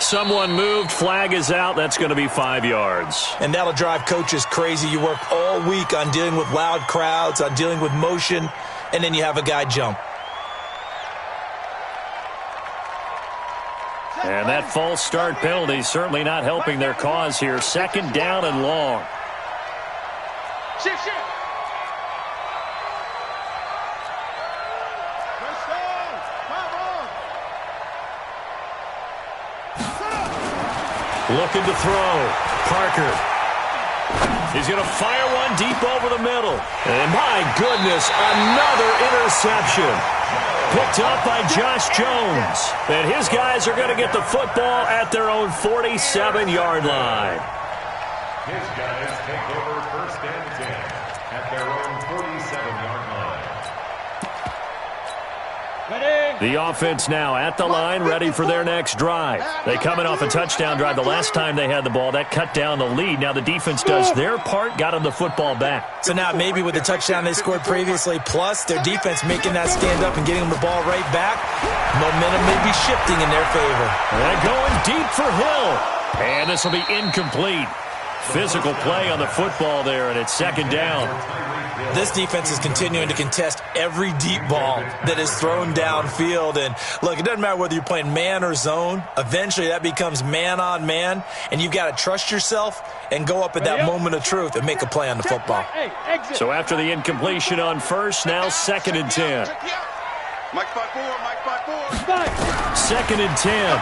Someone moved. Flag is out. That's going to be 5 yards. And that'll drive coaches crazy. You work all week on dealing with loud crowds, on dealing with motion, and then you have a guy jump. And that false start penalty certainly not helping their cause here. 2nd down and long. Shift. Looking to throw. Parker. He's going to fire one deep over the middle. And my goodness, another interception. Picked up by Josh Jones. And his guys are going to get the football at their own 47-yard line. His guys take over 1st and 10 at their own 47-yard line. The offense now at the line, ready for their next drive. They coming off a touchdown drive the last time they had the ball. That cut down the lead. Now the defense does their part, got them the football back. So now maybe with the touchdown they scored previously, plus their defense making that stand up and getting them the ball right back, momentum may be shifting in their favor. And going deep for Hill. And this will be incomplete. Physical play on the football there, and it's 2nd down. This defense is continuing to contest every deep ball that is thrown downfield. And look, it doesn't matter whether you're playing man or zone. Eventually that becomes man on man, and you've got to trust yourself and go up at that moment of truth and make a play on the football. So after the incompletion on 1st, now 2nd and 10. Mike 5-4, Mike 5-4. 2nd and 10.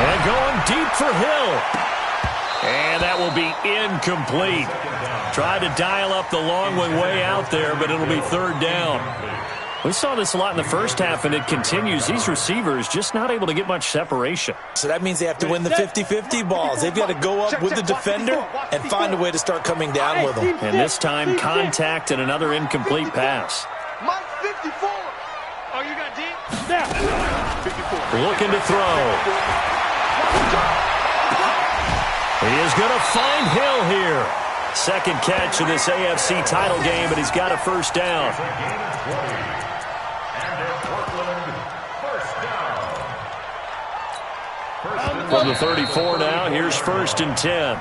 And going deep for Hill. And that will be incomplete. Tried to dial up the long one way out there, but it'll be 3rd down. We saw this a lot in the first half, and it continues. These receivers just not able to get much separation. So that means they have to win the 50-50 balls. They've got to go up with the defender and find a way to start coming down with them. And this time, contact and another incomplete pass. Mike 54. Oh, you got deep? Snap. 54. Looking to throw. He is going to find Hill here. 2nd catch of this AFC title game, and he's got a 1st down. From the 34 now, here's 1st and 10.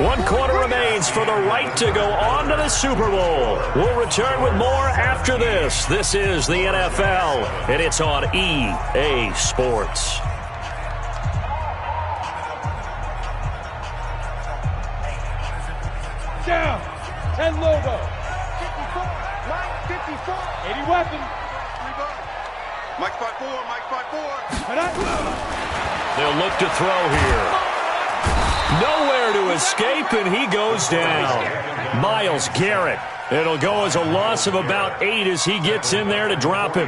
1 quarter remains for the right to go on to the Super Bowl. We'll return with more after this. This is the NFL, and it's on EA Sports. Down. 10 logo. 54. Mike 54. 80 weapon. Mike 5-4, Mike 5-4. They'll look to throw here. Nowhere to escape, and he goes down. Myles Garrett. It'll go as a loss of about 8 as he gets in there to drop him.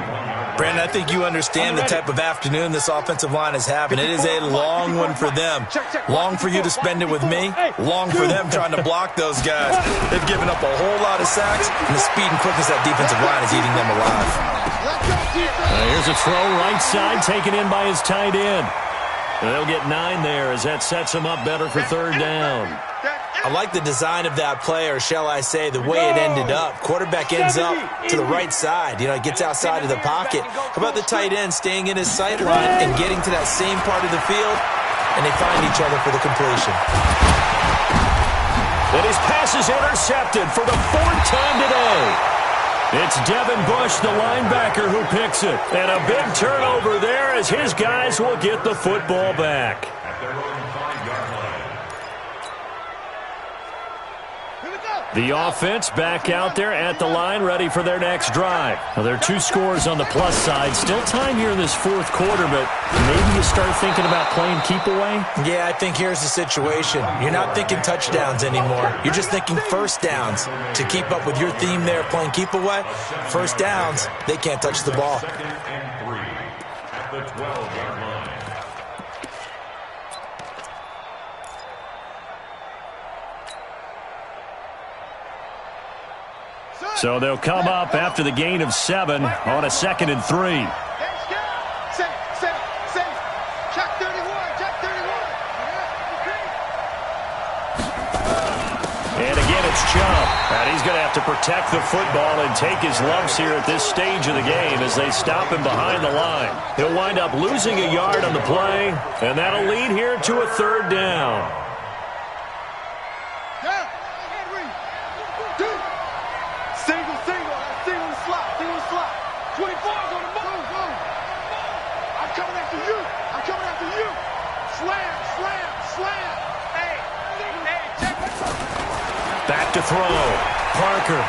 Brandon, I think you understand the type of afternoon this offensive line is having. It is a long one for them. Long for you to spend it with me. Long for them trying to block those guys. They've given up a whole lot of sacks, and the speed and quickness of that defensive line is eating them alive. Here's a throw right side taken in by his tight end. And they'll get 9 there as that sets him up better for 3rd down. I like the design of that play, or shall I say the way it ended up. Quarterback ends up to the right side. You know, he gets outside of the pocket. How about the tight end staying in his sight line and getting to that same part of the field, and they find each other for the completion. And his pass is intercepted for the 4th time today. It's Devin Bush, the linebacker, who picks it. And a big turnover there as his guys will get the football back. The offense back out there at the line, ready for their next drive. Now, there are 2 scores on the plus side. Still time here in this 4th quarter, but maybe you start thinking about playing keep away? Yeah, I think here's the situation. You're not thinking touchdowns anymore. You're just thinking 1st downs. To keep up with your theme there, playing keep away, 1st downs, they can't touch the ball. 2nd and 3 at the 12-yard line. So they'll come up after the gain of 7 on a 2nd and 3. Check 31, check 31. And again, it's Chubb. And he's going to have to protect the football and take his lumps here at this stage of the game as they stop him behind the line. He'll wind up losing a yard on the play, and that'll lead here to a third down. Single slot. 24's on the move. I'm coming after you. Slam. Hey, check it. Back to throw. Parker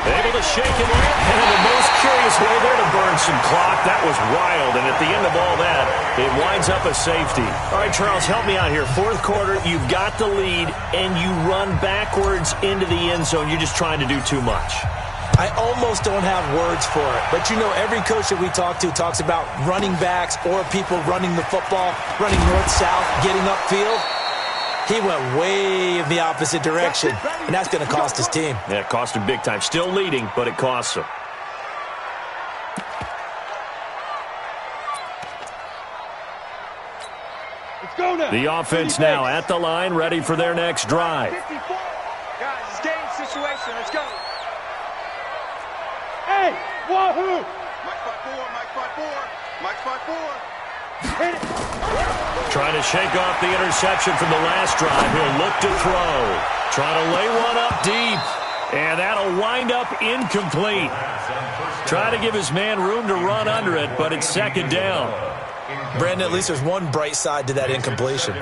able to shake him off. And in the most curious way there to burn some clock. That was wild. And at the end of all that, it winds up a safety. All right, Charles, help me out here. Fourth quarter, you've got the lead, and you run backwards into the end zone. You're just trying to do too much. I almost don't have words for it. But, you know, every coach that we talk to talks about running backs or people running the football, running north-south, getting upfield. He went way in the opposite direction, and that's going to cost his team. Yeah, it cost him big time. Still leading, but it costs him. Let's go now. The offense now at the line, ready for their next drive. 54. Guys, it's game situation. Let's go. Hey, wahoo! Mike 5-4. Hit it. Trying to shake off the interception from the last drive. He'll look to throw. Trying to lay one up deep. And that'll wind up incomplete. Trying to give his man room to run under it, but it's second down. Brandon, at least there's one bright side to that incompletion.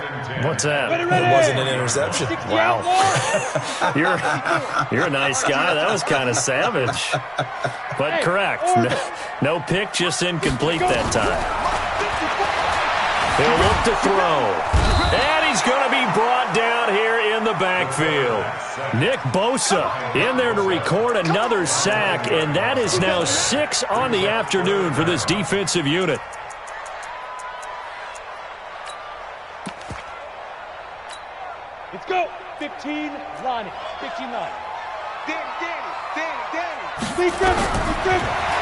What's that? It wasn't an interception. Wow. You're a nice guy. That was kind of savage. But correct. No pick, just incomplete that time. He'll look to throw. And he's going to be brought down here in the backfield. Nick Bosa in there to record another sack, and that is now 6 on the afternoon for this defensive unit. Let's go. 15, Ronnie. 15, Ronnie. Danny. Big driven.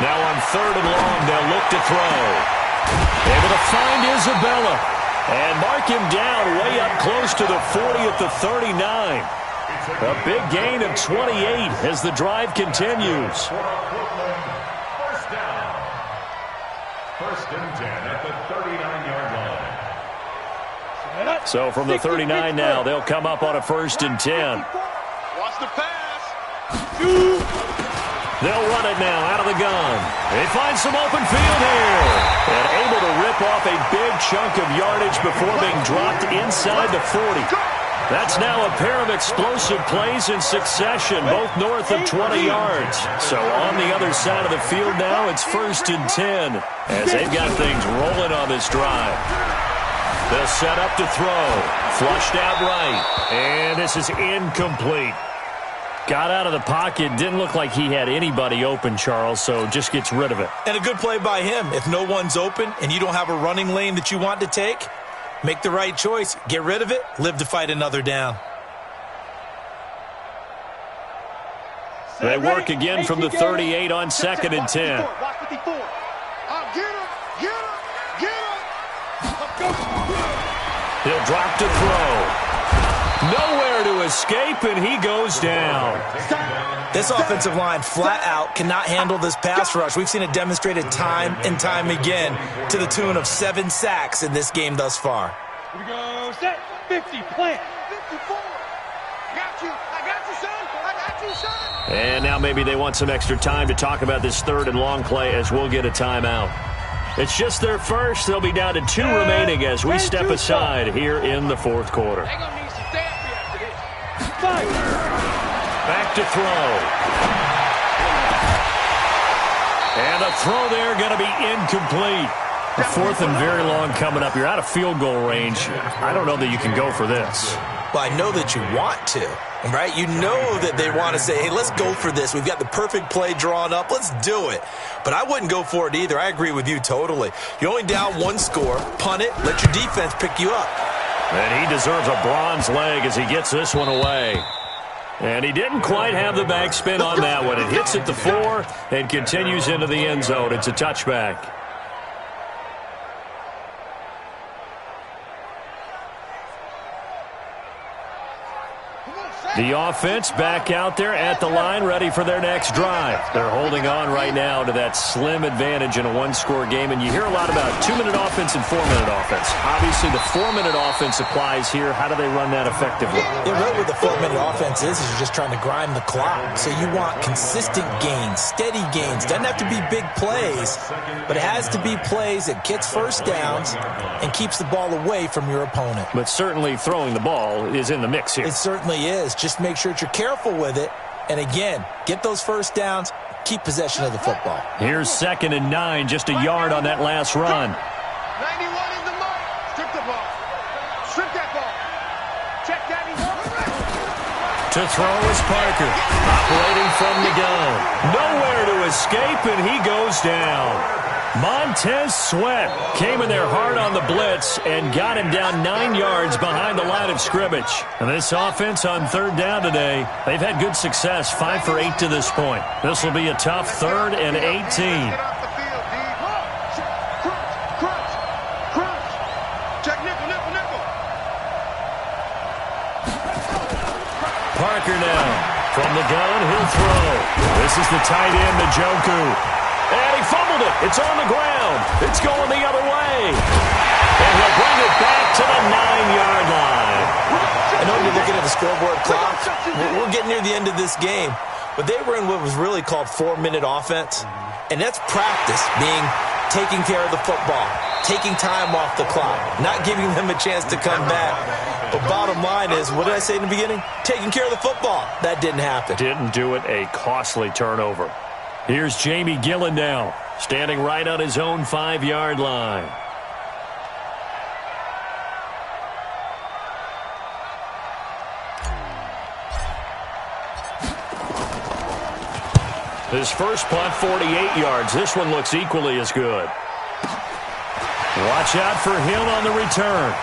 Now on third and long, they'll look to throw. Able to find Isabella and mark him down way up close to the 40 at the 39. A big gain of 28 as the drive continues. First down. 1st and 10 at the 39-yard line. So from the 39 now, they'll come up on a 1st and 10. Watch the pass. They'll run it now out of the gun. They find some open field here. And able to rip off a big chunk of yardage before being dropped inside the 40. That's now a pair of explosive plays in succession, both north of 20 yards. So on the other side of the field now, it's 1st and 10 as they've got things rolling on this drive. They'll set up to throw. Flushed out right. And this is incomplete. Got out of the pocket. Didn't look like he had anybody open, Charles, so just gets rid of it. And a good play by him. If no one's open and you don't have a running lane that you want to take, make the right choice. Get rid of it. Live to fight another down. They work again from the 38 on 2nd and 10. Watch 54. Get him. He'll drop to throw. Nowhere to escape, and he goes down. This offensive line flat out cannot handle this pass rush. We've seen it demonstrated time and time again to the tune of 7 sacks in this game thus far. Here we go. Set. 50. Plant. 54. I got you, son. And now maybe they want some extra time to talk about this 3rd and long play as we'll get a timeout. It's just their first. They'll be down to 2 remaining as we step aside here in the 4th quarter. They're going to need some therapy after this. Back to throw. And the throw there going to be incomplete. A 4th and very long coming up. You're out of field goal range. I don't know that you can go for this. Well, I know that you want to, right? You know that they want to say, hey, let's go for this. We've got the perfect play drawn up. Let's do it. But I wouldn't go for it either. I agree with you totally. You're only down 1 score. Punt it. Let your defense pick you up. And he deserves a bronze leg as he gets this one away. And he didn't quite have the backspin on that one. It hits at the 4 and continues into the end zone. It's a touchback. Come on, Sam. The offense back out there at the line, ready for their next drive. They're holding on right now to that slim advantage in a one-score game, and you hear a lot about 2-minute offense and 4-minute offense. Obviously, the 4-minute offense applies here. How do they run that effectively? Yeah, really what the 4-minute offense is you're just trying to grind the clock. So you want consistent gains, steady gains. Doesn't have to be big plays, but it has to be plays that gets first downs and keeps the ball away from your opponent. But certainly throwing the ball is in the mix here. It certainly is. Just make sure that you're careful with it. And again, get those first downs, keep possession of the football. Here's 2nd and 9, just a yard on that last run. 91 in the mark. Strip the ball. Strip that ball. Check 91. To throw is Parker, operating from the gun. Nowhere to escape, and he goes down. Montez Sweat came in there hard on the blitz and got him down 9 yards behind the line of scrimmage. And this offense on 3rd down today, they've had good success, 5 for 8 to this point. This will be a tough 3rd and 18. Get off the field, D. Crunch. Check nickel. Parker now. From the gun, he'll throw. This is the tight end, Njoku. And he fumbled it. It's on the ground. It's going the other way. And he'll bring it back to the 9-yard line. I know you're looking at the scoreboard clock. We're getting near the end of this game. But they were in what was really called 4-minute offense. And that's practice, taking care of the football, taking time off the clock, not giving them a chance to come back. But bottom line is, what did I say in the beginning? Taking care of the football. That didn't happen. Didn't do it. A costly turnover. Here's Jamie Gillen now, standing right on his own 5-yard line. His first punt, 48 yards. This one looks equally as good. Watch out for Hill on the return.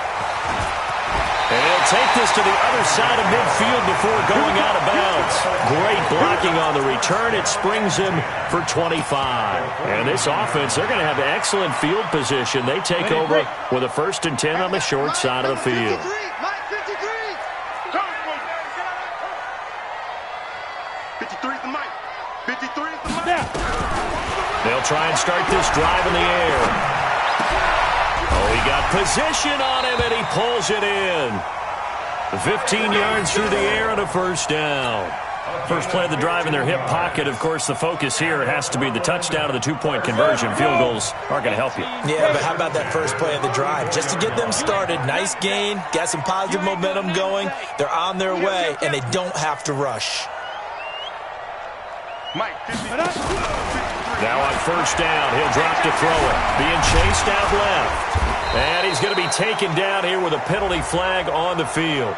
And he'll take this to the other side of midfield before going out of bounds. Great blocking on the return. It springs him for 25. And this offense, they're going to have excellent field position. They take over with a 1st and 10 on the short side of the field. Mike 53. 53 is the Mike. 53 is the Mike. They'll try and start this drive in the air. Oh, he got position on him, and he pulls it in. 15 yards through the air and a 1st down. First play of the drive in their hip pocket. Of course, the focus here has to be the touchdown of the 2-point conversion. Field goals aren't going to help you. Yeah, but how about that first play of the drive? Just to get them started, nice gain, got some positive momentum going. They're on their way, and they don't have to rush. Mike 53. Now on 1st down, he'll drop to throw it. Being chased out left. And he's going to be taken down here with a penalty flag on the field.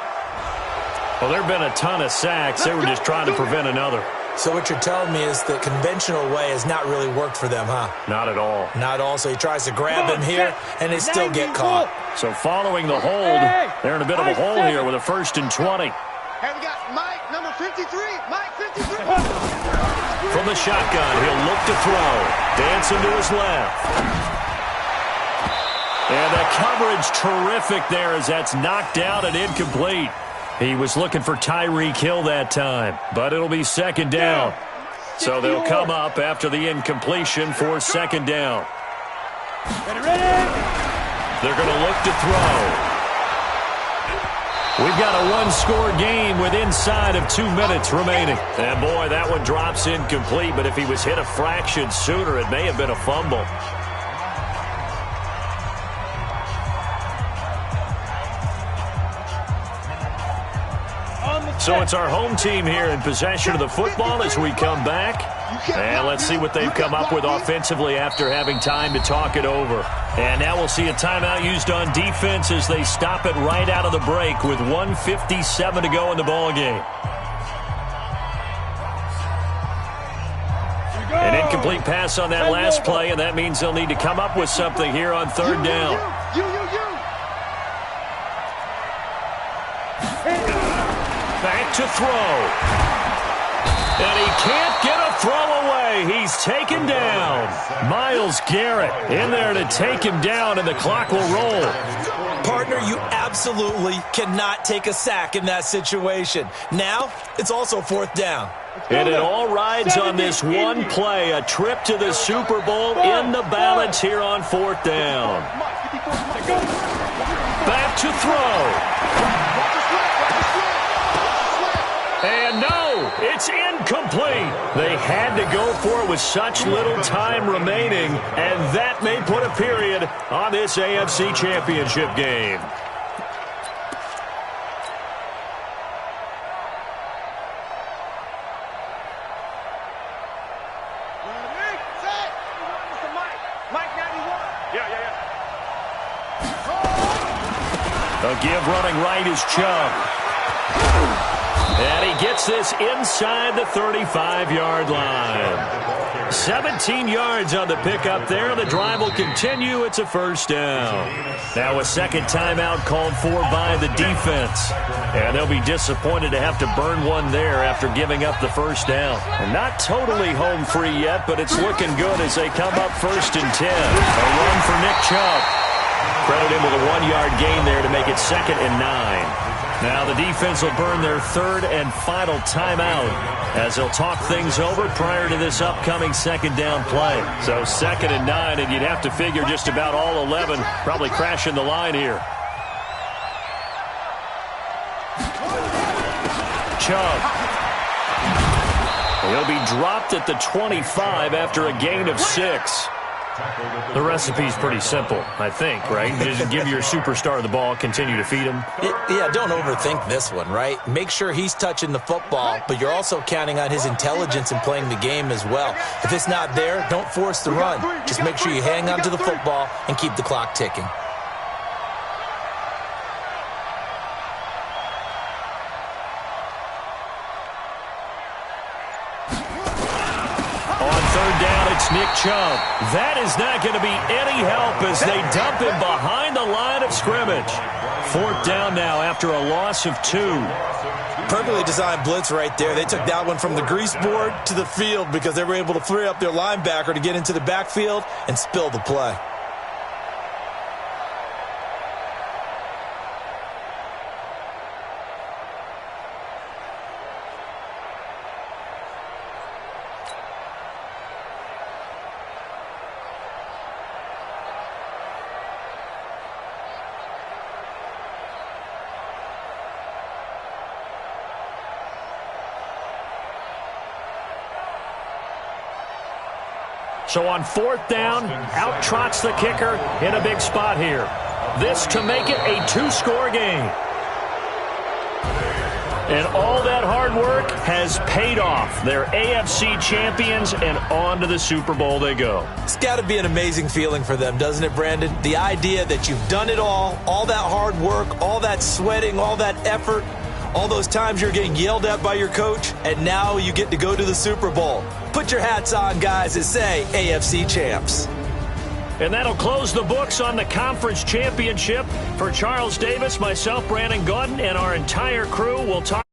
Well, there have been a ton of sacks. They were just trying to prevent another. So what you're telling me is the conventional way has not really worked for them, huh? Not at all. Not at all. So he tries to grab him here, and they still get caught. So following the hold, they're in a bit of a hole here with a 1st and 20. Hey, we got Mike, number 53. Mike 53. From the shotgun, he'll look to throw. Dancing to his left. And the coverage terrific there as that's knocked out and incomplete. He was looking for Tyreek Hill that time, but it'll be 2nd down. So they'll come up after the incompletion for 2nd down. They're going to look to throw. We've got a 1-score game with inside of 2 minutes remaining. And boy, that one drops incomplete, but if he was hit a fraction sooner, it may have been a fumble. So it's our home team here in possession of the football as we come back. And let's see what they've come up with offensively after having time to talk it over. And now we'll see a timeout used on defense as they stop it right out of the break with 1:57 to go in the ballgame. An incomplete pass on that last play, and that means they'll need to come up with something here on 3rd down. Back to throw. And he can't get a throw away. He's taken down. Myles Garrett in there to take him down, and the clock will roll. Partner, you absolutely cannot take a sack in that situation. Now, it's also fourth down. And it all rides on this one play, a trip to the Super Bowl in the balance here on fourth down. Back to throw. And no, it's incomplete. They had to go for it with such little time remaining, and that may put a period on this AFC Championship game. The give running right is Chubb. And he gets this inside the 35-yard line. 17 yards on the pickup there. The drive will continue. It's a first down. Now a second timeout called for by the defense. And they'll be disappointed to have to burn one there after giving up the first down. And not totally home free yet, but it's looking good as they come up 1st and 10. A run for Nick Chubb. Credit him with a 1-yard gain there to make it 2nd and 9. Now the defense will burn their 3rd and final timeout as they'll talk things over prior to this upcoming 2nd down play. So 2nd and 9, and you'd have to figure just about all 11 probably crashing the line here. Chubb. He'll be dropped at the 25 after a gain of 6. The recipe's pretty simple, I think, right? Just give your superstar the ball, continue to feed him. Yeah, don't overthink this one, right? Make sure he's touching the football, but you're also counting on his intelligence in playing the game as well. If it's not there, don't force the run. Just make sure you hang on to the football and keep the clock ticking. It's Nick Chubb. That is not going to be any help as they dump him behind the line of scrimmage. 4th down now after a loss of 2. Perfectly designed blitz right there. They took that one from the grease board to the field because they were able to free up their linebacker to get into the backfield and spill the play. So on 4th down, out trots the kicker in a big spot here. This to make it a 2-score game. And all that hard work has paid off. They're AFC champions, and on to the Super Bowl they go. It's got to be an amazing feeling for them, doesn't it, Brandon? The idea that you've done it all that hard work, all that sweating, all that effort, all those times you're getting yelled at by your coach, and now you get to go to the Super Bowl. Put your hats on, guys, and say AFC champs. And that'll close the books on the conference championship. For Charles Davis, myself, Brandon Gaudin, and our entire crew, we'll talk.